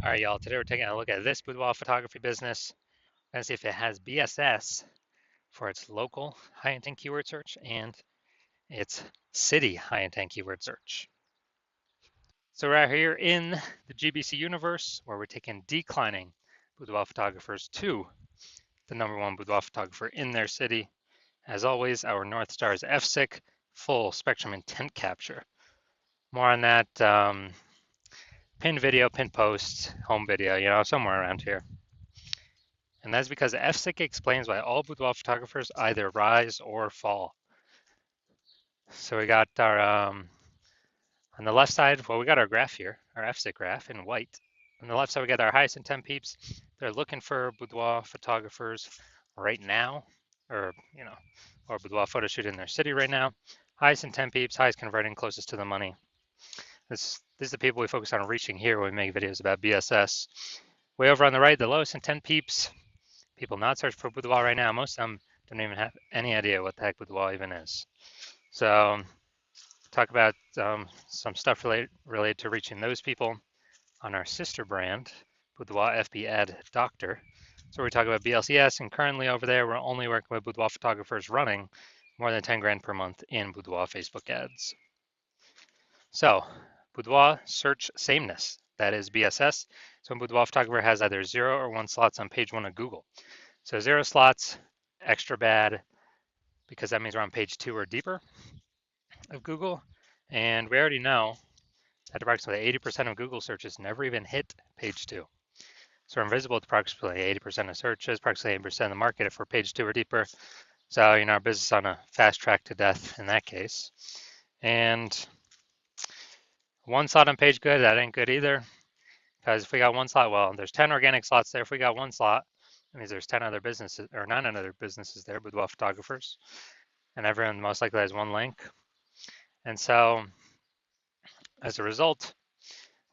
All right, y'all, today we're taking a look at this boudoir photography business and see if it has BSS for its local high intent keyword search and its city high intent keyword search. So we're out here in the GBC universe where we're taking declining boudoir photographers to the #1 boudoir photographer in their city. As always, our North Star is FSIC, full spectrum intent capture. More on that pinned video, pinned post, home video, somewhere around here. And that's because FSIC explains why all boudoir photographers either rise or fall. So we got our, on the left side, well, we got our graph here, our FSIC graph in white. On the left side, we got our highest intent peeps. They're looking for boudoir photographers right now, or boudoir photo shoot in their city right now. Highest intent peeps, highest converting, closest to the money. This is the people we focus on reaching here when we make videos about BSS. Way over on the right, the lowest intent peeps, people not searching for boudoir right now. Most of them don't even have any idea what the heck boudoir even is. So talk about some stuff related to reaching those people on our sister brand, Boudoir FB Ad Doctor. So we talk about BLCS, and currently over there, we're only working with boudoir photographers running more than 10 grand per month in boudoir Facebook ads. So boudoir search sameness, that is BSS. So a boudoir photographer has either 0 or 1 slots on page 1 of Google. So 0 slots, extra bad, because that means we're on page 2 or deeper of Google. And we already know that approximately 80% of Google searches never even hit page 2. So we're invisible to approximately 80% of searches, approximately 80% of the market if we're page 2 or deeper. So, our business on a fast track to death in that case. And 1 slot on page good, that ain't good either. Because if we got 1 slot, well, there's 10 organic slots there. If we got 1 slot, that means there's 10 other businesses or 9 other businesses there, boudoir photographers. And everyone most likely has 1 link. And so as a result,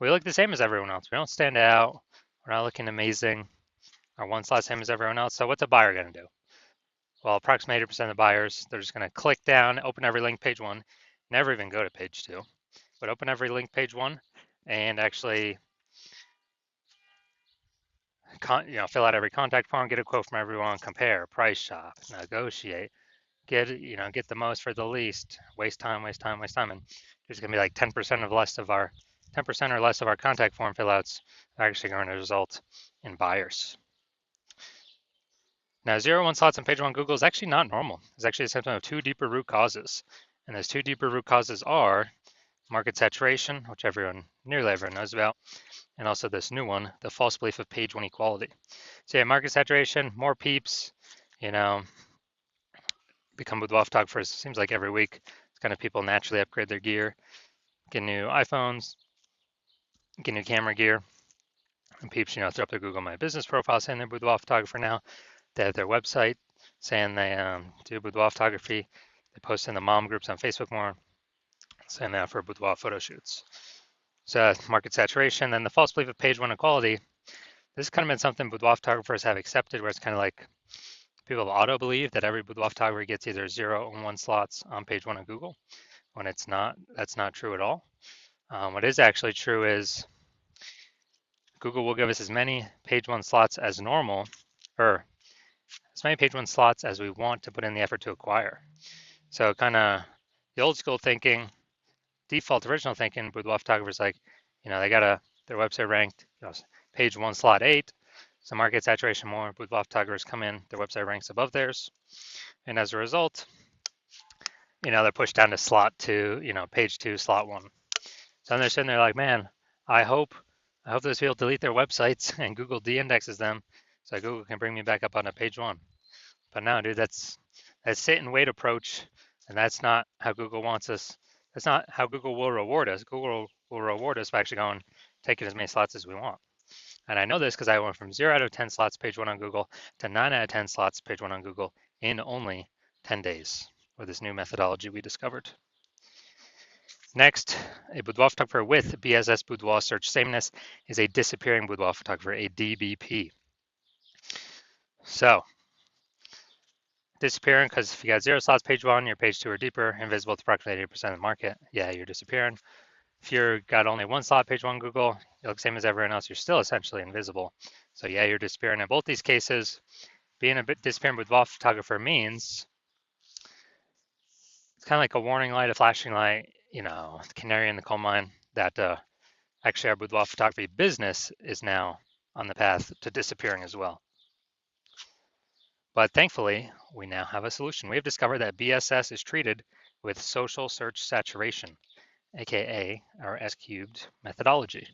we look the same as everyone else. We don't stand out. We're not looking amazing. Our 1 slot same as everyone else. So what's a buyer going to do? Well, approximately 80% of the buyers, they're just going to click down, open every link page 1, never even go to page 2, but open every link page 1 and actually fill out every contact form, get a quote from everyone, compare, price shop, negotiate, get the most for the least, waste time, and there's going to be like 10% or less of our contact form fill outs are actually going to result in buyers. Now, 0-1 slots on page 1 Google is actually not normal. It's actually a symptom of 2 deeper root causes. And those 2 deeper root causes are market saturation, which nearly everyone knows about, and also this new one, the false belief of page 1 equality. So yeah, market saturation, more peeps, become boudoir photographers. Seems like every week, it's kind of people naturally upgrade their gear, get new iPhones, get new camera gear, and peeps, throw up their Google My Business profile saying they're boudoir photographer now. They have their website saying they do boudoir photography. They post in the mom groups on Facebook more, saying they offer boudoir photo shoots. So market saturation, then the false belief of page 1 equality. This has kind of been something boudoir photographers have accepted, where it's kind of like people auto believe that every boudoir photographer gets either 0 or 1 slots on page 1 of Google, when it's not. That's not true at all. What is actually true is Google will give us as many page 1 slots as normal, or as many page 1 slots as we want to put in the effort to acquire. So kind of the old school thinking, default original thinking, boudoir photographers they got their website ranked page 1 slot 8. So market saturation more, boudoir photographers come in, their website ranks above theirs. And as a result, they're pushed down to slot 2, page 2, slot 1. So they're sitting there like, man, I hope those people delete their websites and Google de-indexes them so Google can bring me back up on a page 1. But no, dude, that's sit and wait approach, and that's not how Google wants us. That's not how Google will reward us. Google will reward us by actually taking as many slots as we want. And I know this because I went from 0 out of 10 slots page 1 on Google to 9 out of 10 slots page 1 on Google in only 10 days with this new methodology we discovered. Next, a boudoir photographer with BSS boudoir search sameness is a disappearing boudoir photographer, a DBP. So, disappearing because if you got 0 slots page 1, you're page 2 or deeper, invisible to approximately 80% of the market, yeah, you're disappearing. If you've got only one slot, page one Google, you look same as everyone else, you're still essentially invisible. So yeah, you're disappearing. In both these cases, being a bit disappearing boudoir photographer means it's kind of like a warning light, a flashing light, the canary in the coal mine that actually our boudoir photography business is now on the path to disappearing as well. But thankfully, we now have a solution. We have discovered that BSS is treated with social search saturation, aka our S cubed methodology.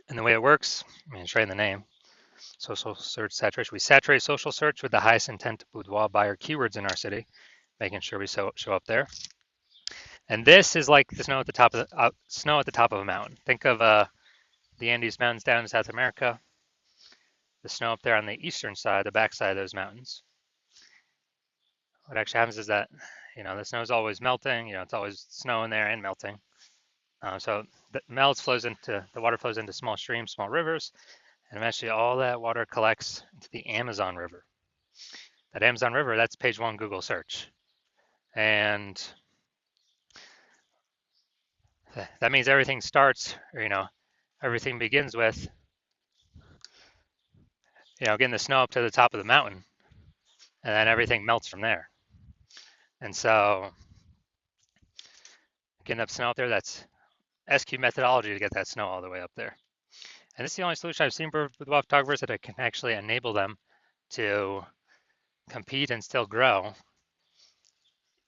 And the way it works, it's right in the name, social search saturation. We saturate social search with the highest intent boudoir buyer keywords in our city, making sure we show up there. And this is like the snow at the top of a mountain. Think of the Andes Mountains down in South America, the snow up there on the eastern side, the backside of those mountains. What actually happens is that, the snow is always melting. It's always snowing there and melting. So the water flows into small streams, small rivers, and eventually all that water collects into the Amazon River. That Amazon River, that's page one Google search. And that means everything starts, or, everything begins with, getting the snow up to the top of the mountain, and then everything melts from there. And so getting up snow up there, that's SQ methodology to get that snow all the way up there. And this is the only solution I've seen for boudoir photographers that can actually enable them to compete and still grow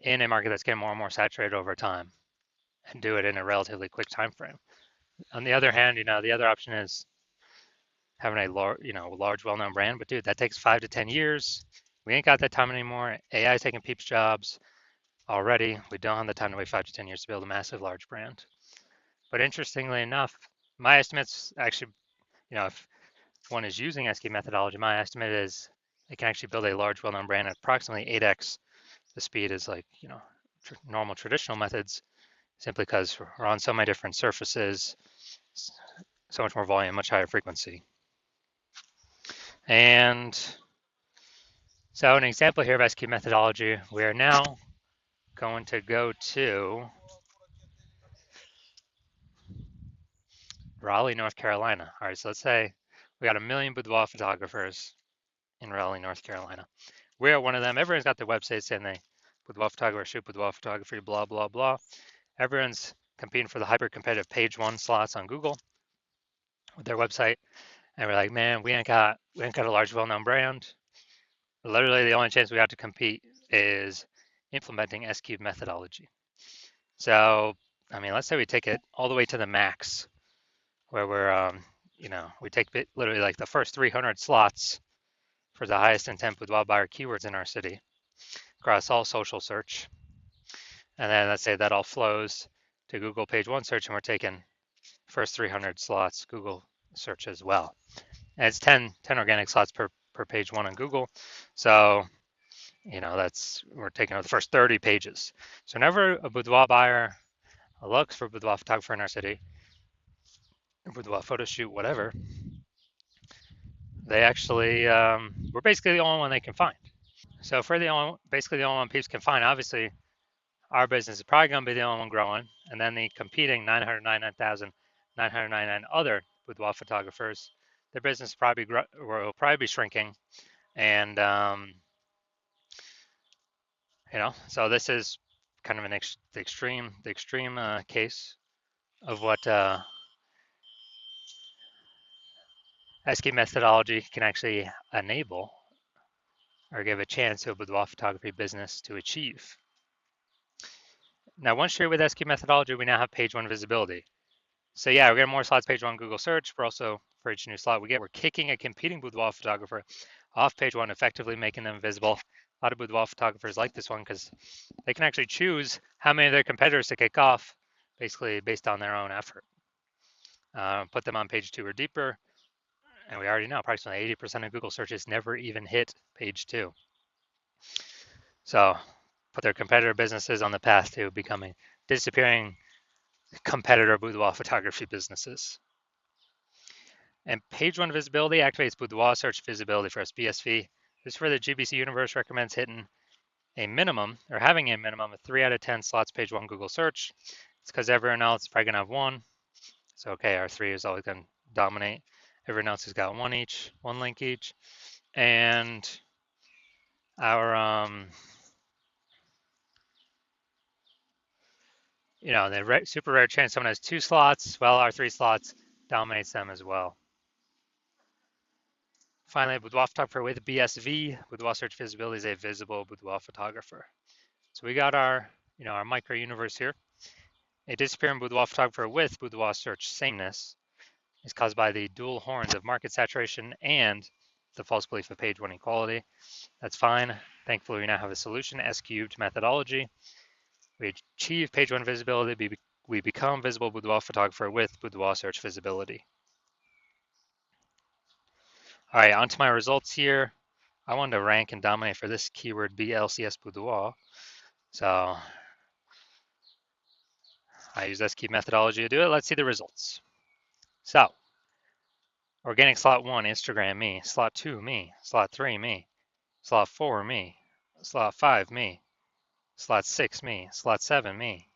in a market that's getting more and more saturated over time and do it in a relatively quick time frame. On the other hand, the other option is having a large, well-known brand. But dude, that takes 5 to 10 years. We ain't got that time anymore. AI is taking people's jobs already. We don't have the time to wait 5 to 10 years to build a massive, large brand. But interestingly enough, my estimates actually, if one is using SQ methodology, my estimate is it can actually build a large, well-known brand at approximately 8x the speed as normal traditional methods, simply because we're on so many different surfaces, so much more volume, much higher frequency. And so an example here of SQ methodology, we are now going to go to Raleigh, North Carolina. All right, so let's say we got 1 million boudoir photographers in Raleigh, North Carolina. We're one of them. Everyone's got their website saying they boudoir photographer, shoot boudoir photography, blah, blah, blah. Everyone's competing for the hyper competitive page one slots on Google with their website. And we're like, man, we ain't got a large, well-known brand. Literally, the only chance we got to compete is implementing S-cube methodology. So, let's say we take it all the way to the max, where we're, we take literally like the first 300 slots for the highest intent boudoir buyer keywords in our city across all social search. And then let's say that all flows to Google page one search, and we're taking first 300 slots Google search as well. And it's 10 organic slots per page one on Google. So, we're taking the first 30 pages. So whenever a boudoir buyer looks for a boudoir photographer in our city, a boudoir photo shoot, whatever, they actually, we're basically the only one they can find. So if we're basically the only one people can find, obviously our business is probably going to be the only one growing, and then the competing 999,999 other boudoir photographers, their business will probably be shrinking. And so this is kind of the extreme case of what SQ methodology can actually enable or give a chance to a boudoir photography business to achieve. Now, once you're with SQ methodology, we now have page one visibility. So yeah, we're getting more slots page one Google search. We're also, for each new slot we're kicking a competing boudoir photographer off page one, effectively making them visible. A lot of boudoir photographers like this one because they can actually choose how many of their competitors to kick off, basically based on their own effort. Put them on page two or deeper, and we already know approximately 80% of Google searches never even hit page two. So put their competitor businesses on the path to becoming disappearing competitor boudoir photography businesses. And page one visibility activates boudoir search visibility for us, BSV. This is where the GBC universe recommends hitting a minimum, or having a minimum of 3 out of 10 slots page 1 Google search. It's because everyone else is probably going to have 1. So, okay, our 3 is always going to dominate. Everyone else has got 1 each, 1 link each. And our, the super rare chance someone has 2 slots, well, our 3 slots dominates them as well. Finally, Boudoir photographer with BSV. Boudoir search visibility is a visible Boudoir photographer. So we got our, our micro universe here. A disappearing Boudoir photographer with Boudoir search sameness is caused by the dual horns of market saturation and the false belief of page 1 equality. That's fine. Thankfully, we now have a solution, S-cubed methodology. We achieve page 1 visibility. We become visible Boudoir photographer with Boudoir search visibility. All right, on to my results here. I wanted to rank and dominate for this keyword BLCS Boudoir. So I use S-cubed methodology to do it. Let's see the results. So organic slot 1, Instagram, me. Slot 2, me. Slot 3, me. Slot 4, me. Slot 5, me. Slot 6, me. Slot 7, me.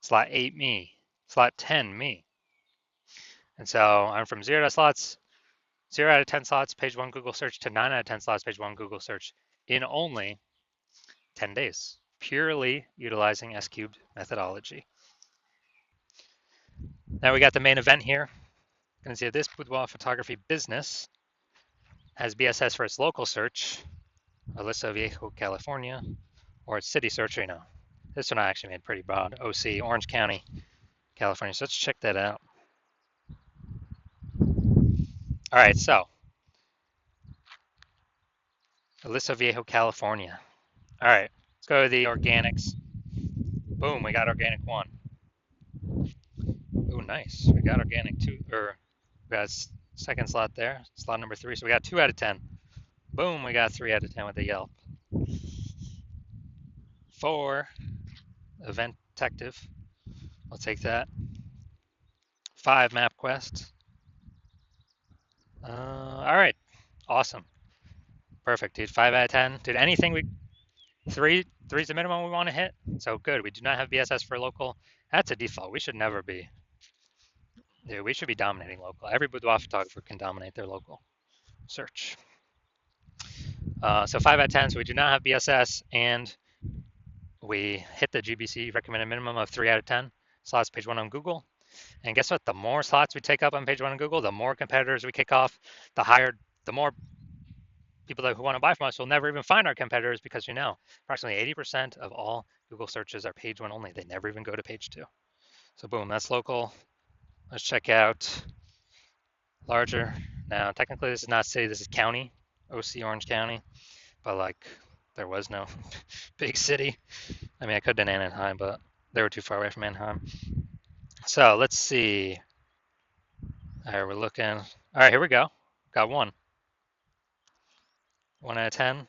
Slot 8, me. Slot 10, me. And so I'm from 0 out of 10 slots, page 1 Google search, to 9 out of 10 slots, page 1 Google search in only 10 days, purely utilizing S-cubed methodology. Now we got the main event here. You can see this Boudoir photography business has BSS for its local search, Aliso Viejo, California, or its city search, This one I actually made pretty broad, OC, Orange County, California. So let's check that out. All right, so Aliso Viejo, California. All right, let's go to the organics. Boom, we got organic 1. Oh, nice. We got organic 2, or we got second slot there, slot number 3. So we got 2 out of 10. Boom, we got 3 out of 10 with the Yelp. 4, Event Detective. I'll take that. 5, MapQuest. All right, awesome. Perfect, dude. 5 out of 10. Dude, anything three is the minimum we want to hit. So good. We do not have BSS for local. That's a default. We should never be. Dude, we should be dominating local. Every boudoir photographer can dominate their local search. So 5 out of 10. So we do not have BSS, and we hit the GBC recommended minimum of 3 out of 10 slots page 1 on Google. And guess what? The more slots we take up on page 1 on Google, the more competitors we kick off, the more people who want to buy from us will never even find our competitors, because approximately 80% of all Google searches are page 1 only. They never even go to page 2. So boom, that's local. Let's check out larger. Now, technically this is not city, this is county, OC Orange County, but there was no big city. I mean, I could have done Anaheim, but they were too far away from Anaheim. So let's see. All right, we're looking. All right, here we go. Got 1. 1 out of 10.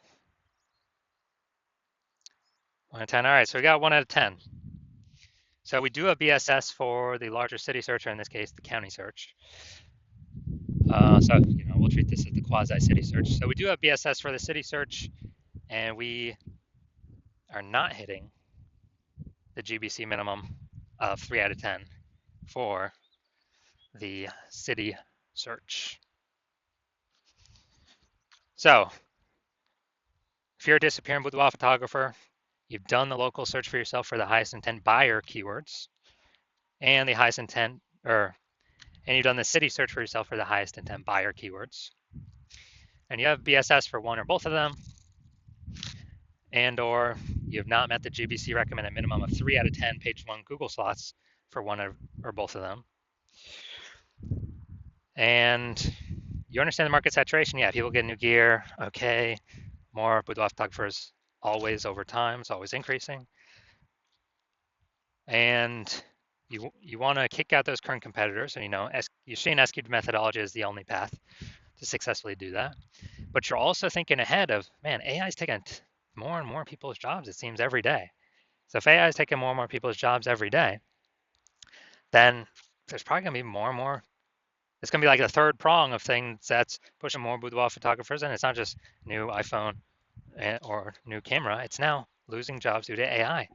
1 out of 10. All right, so we got 1 out of 10. So we do have BSS for the larger city search, or in this case, the county search. So we'll treat this as the quasi-city search. So we do have BSS for the city search, and we are not hitting the GBC minimum of 3 out of 10 for the city search. So if you're a disappearing boudoir photographer, you've done the local search for yourself for the highest intent buyer keywords, and the highest intent, and you've done the city search for yourself for the highest intent buyer keywords, and you have BSS for one or both of them, and or you have not met the GBC recommended minimum of 3 out of 10 page 1 Google slots for one or both of them, and you understand the market saturation. Yeah, people get new gear. Okay, more boudoir photographers always over time. It's always increasing. And you want to kick out those current competitors. And you're seeing S-cubed methodology is the only path to successfully do that. But you're also thinking ahead of, man, AI is taking more and more people's jobs, it seems, every day. So if AI is taking more and more people's jobs every day, then there's probably going to be more and more. It's going to be like the third prong of things that's pushing more boudoir photographers. And it's not just new iPhone or new camera. It's now losing jobs due to AI.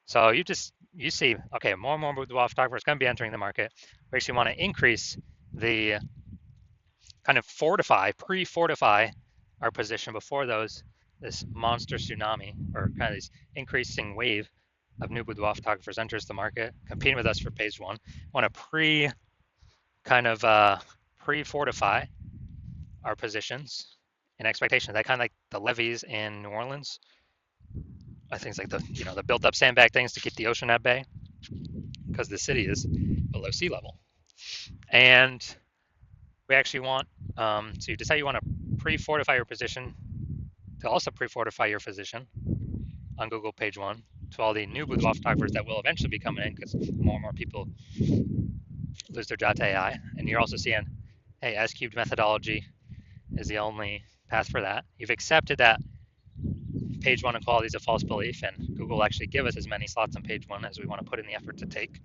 So you see, okay, more and more boudoir photographers going to be entering the market. We actually want to increase the kind of pre-fortify our position before this monster tsunami or kind of this increasing wave of new boudoir photographers enters the market, competing with us for page one. Want to pre-fortify our positions in expectation. That kind of like the levees in New Orleans. I think it's like the built up sandbag things to keep the ocean at bay because the city is below sea level. And we actually want to decide you want to pre-fortify your position to also pre-fortify your position on Google page one to all the new boudoir photographers that will eventually be coming in because more and more people lose their job to AI. And you're also seeing, hey, S-cubed methodology is the only path for that. You've accepted that page one equality is a false belief, and Google will actually give us as many slots on page one as we want to put in the effort to take.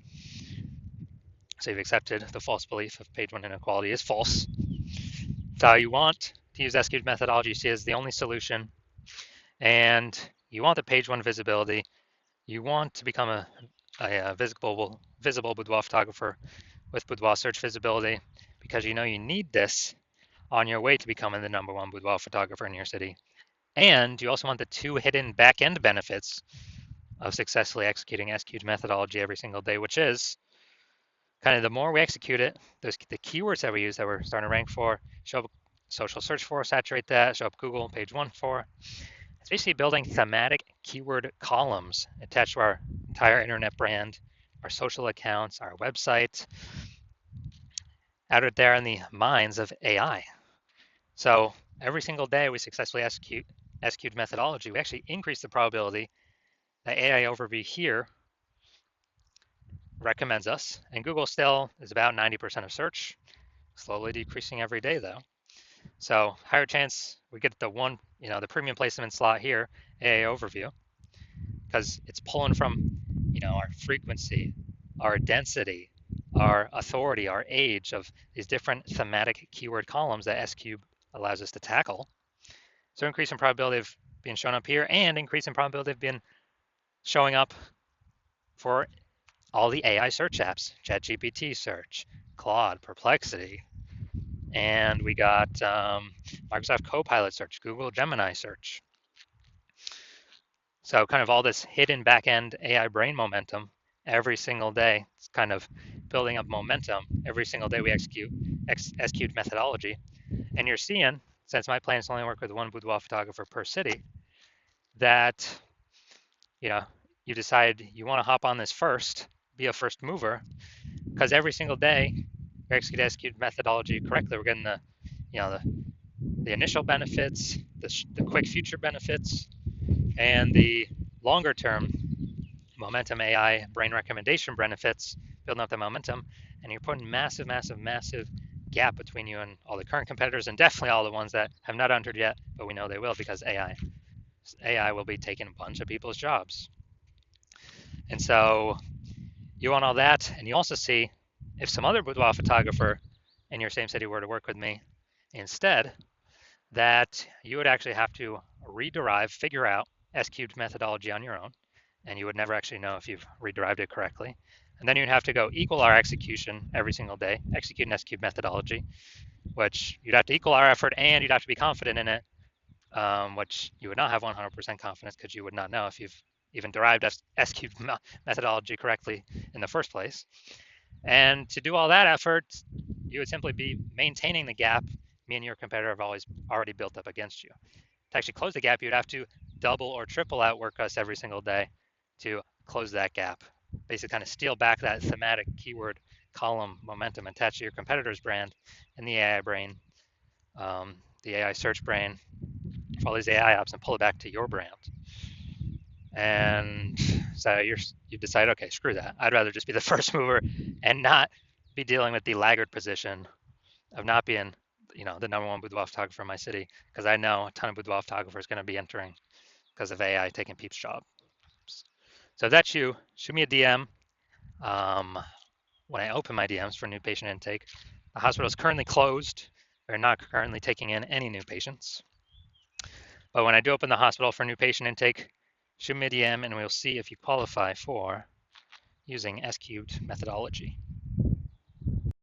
So you've accepted the false belief of page one inequality is false. So you want to use S-cubed methodology, you see as the only solution, and you want the page one visibility. You want to become a visible boudoir photographer with boudoir search visibility because you know you need this on your way to becoming the #1 boudoir photographer in your city. And you also want the two hidden back-end benefits of successfully executing S-cubed methodology every single day, which is kind of the more we execute it, the keywords that we use that we're starting to rank for, show up social search for, saturate that, show up Google page one for. It's basically building thematic keyword columns attached to our entire internet brand, our social accounts, our website, out there in the minds of AI. So every single day we successfully execute S-cubed methodology, we actually increase the probability that AI overview here recommends us, and Google still is about 90% of search, slowly decreasing every day though. So higher chance we get the premium placement slot here, AI overview, because it's pulling from, our frequency, our density, our authority, our age of these different thematic keyword columns that S-cube allows us to tackle. So increase in probability of being shown up here and increase in probability of being showing up for all the AI search apps, ChatGPT search, Claude, Perplexity, and we got Microsoft Copilot search, Google Gemini search. So kind of all this hidden back-end AI brain momentum every single day. It's kind of building up momentum every single day we execute S-cubed methodology. And you're seeing, since my plan is to only work with one boudoir photographer per city, that you decide you want to hop on this first, be a first mover, because every single day we execute methodology correctly. We're getting the initial benefits, the quick future benefits, and the longer term momentum AI brain recommendation benefits, building up the momentum, and you're putting massive gap between you and all the current competitors, and definitely all the ones that have not entered yet, but we know they will because AI will be taking a bunch of people's jobs. And so you want all that, and you also see if some other boudoir photographer in your same city were to work with me instead, that you would actually have to figure out S-cubed methodology on your own, and you would never actually know if you've rederived it correctly. And then you'd have to go equal our execution every single day, execute an S-cubed methodology, which you'd have to equal our effort and you'd have to be confident in it, which you would not have 100% confidence because you would not know if you've even derived S-cubed methodology correctly in the first place. And to do all that effort, you would simply be maintaining the gap me and your competitor have already built up against you. To actually close the gap, you'd have to double or triple outwork us every single day to close that gap. Basically kind of steal back that thematic keyword column momentum attached to your competitor's brand in the AI brain, the AI search brain, for all these AI apps, and pull it back to your brand. And so you decide, okay, screw that. I'd rather just be the first mover and not be dealing with the laggard position of not being the #1 boudoir photographer in my city, because I know a ton of boudoir photographers are going to be entering because of AI taking people's jobs. So if that's you, shoot me a DM. When I open my DMs for new patient intake, the hospital is currently closed. They're not currently taking in any new patients. But when I do open the hospital for new patient intake, Shoot me a DM and we'll see if you qualify for using S cubed methodology.